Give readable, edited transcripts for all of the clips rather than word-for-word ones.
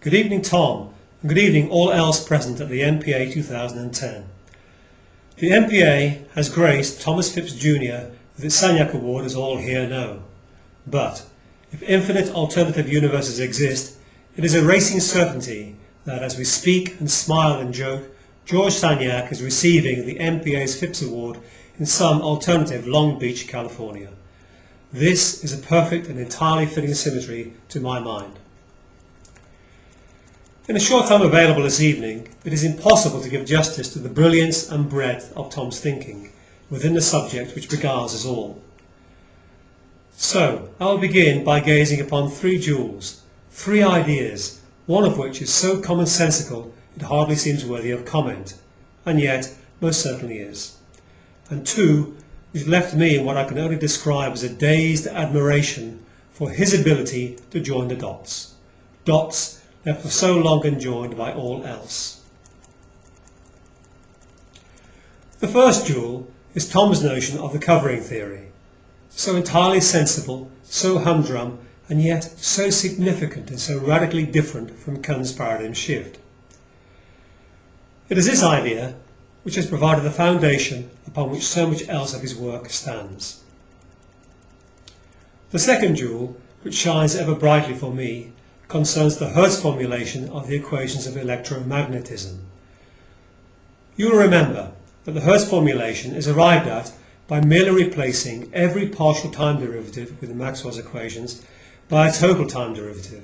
Good evening, Tom, and good evening all else present at the MPA 2010. The MPA has graced Thomas Phipps Jr. with its Sagnac Award, as all here know. But if infinite alternative universes exist, it is a racing certainty that as we speak and smile and joke, George Sagnac is receiving the MPA's Phipps Award in some alternative Long Beach, California. This is a perfect and entirely fitting symmetry to my mind. In the short time available this evening, it is impossible to give justice to the brilliance and breadth of Tom's thinking within the subject which begars us all. So, I will begin by gazing upon three jewels, three ideas, one of which is so commonsensical it hardly seems worthy of comment, and yet most certainly is, and two which left me in what I can only describe as a dazed admiration for his ability to join the dots. Dots left for so long conjoined by all else. The first jewel is Tom's notion of the covering theory, so entirely sensible, so humdrum, and yet so significant and so radically different from Kuhn's paradigm shift. It is this idea which has provided the foundation upon which so much else of his work stands. The second jewel, which shines ever brightly for me, concerns the Hertz formulation of the equations of electromagnetism. You will remember that the Hertz formulation is arrived at by merely replacing every partial time derivative within Maxwell's equations by a total time derivative.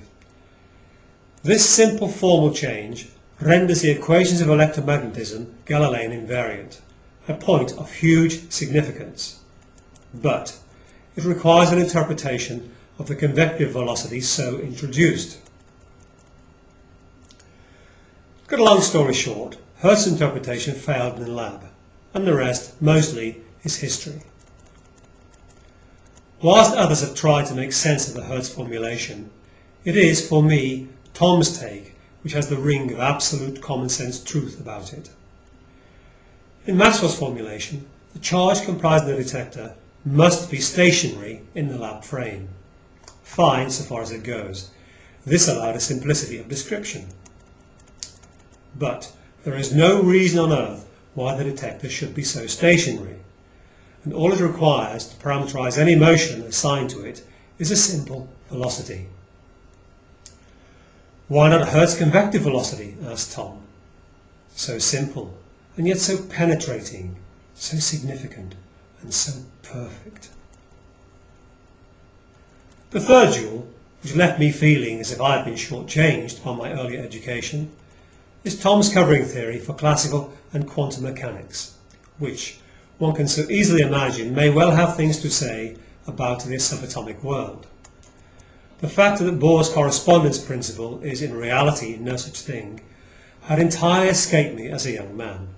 This simple formal change renders the equations of electromagnetism Galilean invariant, a point of huge significance. But it requires an interpretation of the convective velocity so introduced. To cut a long story short, Hertz's interpretation failed in the lab, and the rest, mostly, is history. Whilst others have tried to make sense of the Hertz formulation, it is, for me, Tom's take which has the ring of absolute common sense truth about it. In Maxwell's formulation, the charge comprising the detector must be stationary in the lab frame. Fine so far as it goes. This allowed a simplicity of description. But there is no reason on earth why the detector should be so stationary, and all it requires to parameterize any motion assigned to it is a simple velocity. Why not Hertz convective velocity? Asked Tom. So simple, and yet so penetrating, so significant, and so perfect. The third jewel, which left me feeling as if I had been shortchanged by my earlier education, is Tom's covering theory for classical and quantum mechanics, which one can so easily imagine may well have things to say about the subatomic world. The fact that Bohr's correspondence principle is in reality no such thing had entirely escaped me as a young man.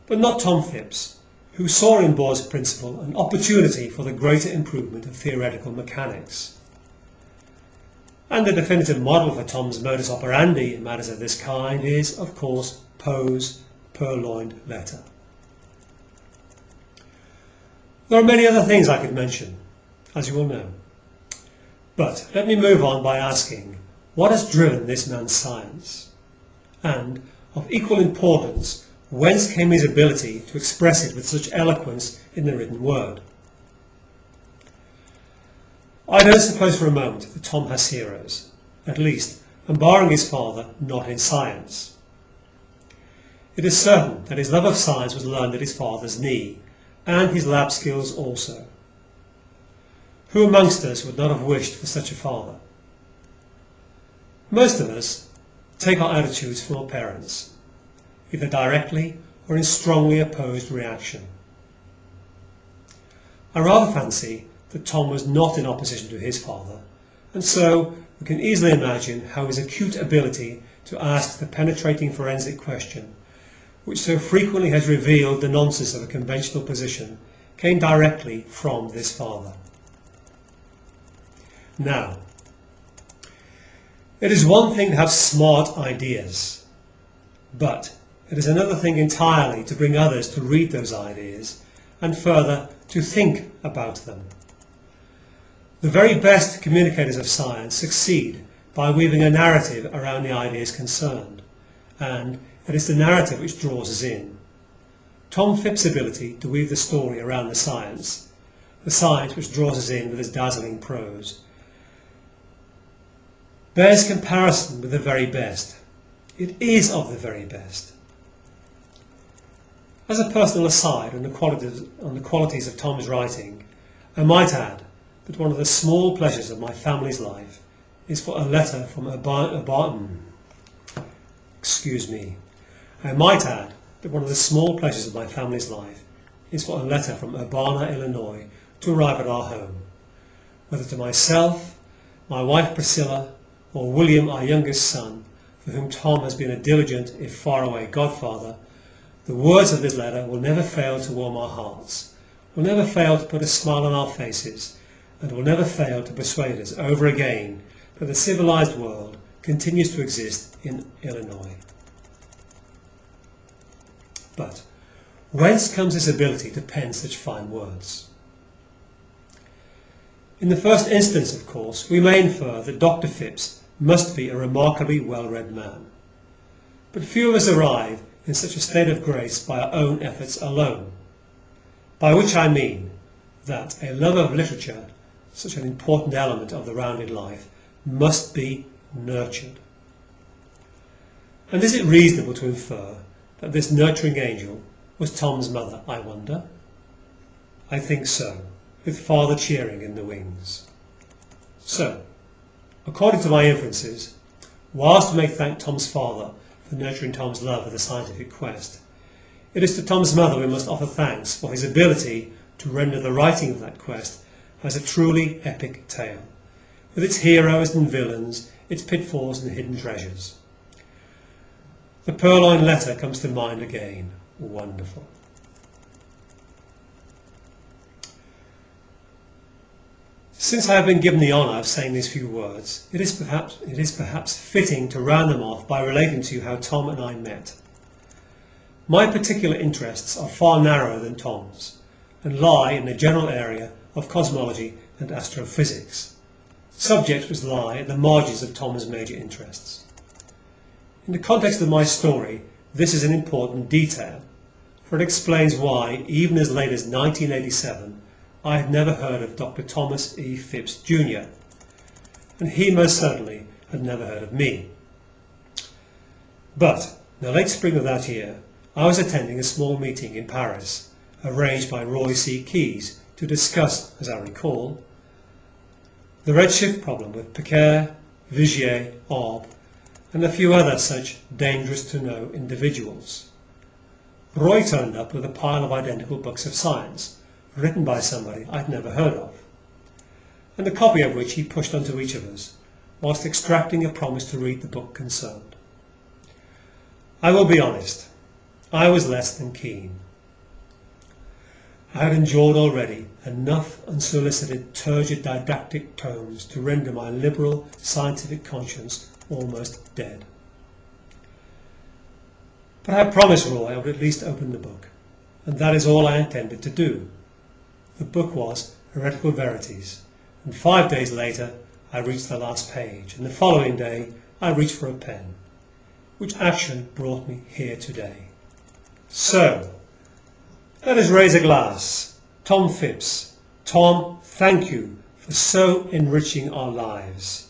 But not Tom Phipps, who saw in Bohr's principle an opportunity for the greater improvement of theoretical mechanics. And the definitive model for Tom's modus operandi in matters of this kind is, of course, Poe's purloined letter. There are many other things I could mention, as you will know. But let me move on by asking, what has driven this man's science? And, of equal importance, whence came his ability to express it with such eloquence in the written word? I don't suppose for a moment that Tom has heroes, at least, and barring his father, not in science. It is certain that his love of science was learned at his father's knee, and his lab skills also. Who amongst us would not have wished for such a father? Most of us take our attitudes from our parents, either directly or in strongly opposed reaction. I rather fancy that Tom was not in opposition to his father, and so we can easily imagine how his acute ability to ask the penetrating forensic question, which so frequently has revealed the nonsense of a conventional position, came directly from this father. Now, it is one thing to have smart ideas, but it is another thing entirely to bring others to read those ideas, and further, to think about them. The very best communicators of science succeed by weaving a narrative around the ideas concerned, and it is the narrative which draws us in. Tom Phipps's ability to weave the story around the science which draws us in with his dazzling prose, bears comparison with the very best. It is of the very best. As a personal aside on the qualities of Tom's writing, I might add that one of the small pleasures of my family's life is for a letter from Urbana, Illinois, to arrive at our home. Whether to myself, my wife Priscilla, or William, our youngest son, for whom Tom has been a diligent, if far away, godfather, the words of this letter will never fail to warm our hearts, will never fail to put a smile on our faces, and will never fail to persuade us over again that the civilized world continues to exist in Illinois. But whence comes this ability to pen such fine words? In the first instance, of course, we may infer that Dr. Phipps must be a remarkably well-read man. But few of us arrive in such a state of grace by our own efforts alone, by which I mean that a love of literature, such an important element of the rounded life, must be nurtured. And is it reasonable to infer that this nurturing angel was Tom's mother, I wonder? I think so, with father cheering in the wings. So, according to my inferences, whilst we may thank Tom's father for nurturing Tom's love of the scientific quest, it is to Tom's mother we must offer thanks for his ability to render the writing of that quest as a truly epic tale, with its heroes and villains, its pitfalls and hidden treasures. The purloined letter comes to mind again. Wonderful. Since I have been given the honour of saying these few words, it is perhaps fitting to round them off by relating to you how Tom and I met. My particular interests are far narrower than Tom's, and lie in the general area of cosmology and astrophysics, subjects which lie at the margins of Tom's major interests. In the context of my story, this is an important detail, for it explains why, even as late as 1987, I had never heard of Dr. Thomas E. Phipps Jr., and he most certainly had never heard of me. But in the late spring of that year, I was attending a small meeting in Paris, arranged by Roy C. Keyes to discuss, as I recall, the redshift problem with Picard, Vigier, Orb, and a few other such dangerous-to-know individuals. Roy turned up with a pile of identical books of science, written by somebody I'd never heard of, and a copy of which he pushed onto each of us, whilst extracting a promise to read the book concerned. I will be honest, I was less than keen. I had endured already enough unsolicited, turgid didactic tomes to render my liberal scientific conscience almost dead. But I promised Roy I would at least open the book, and that is all I intended to do. The book was Heretical Verities, and 5 days later I reached the last page, and the following day I reached for a pen, which action brought me here today. So, let us raise a glass. Tom Phipps. Tom, thank you for so enriching our lives.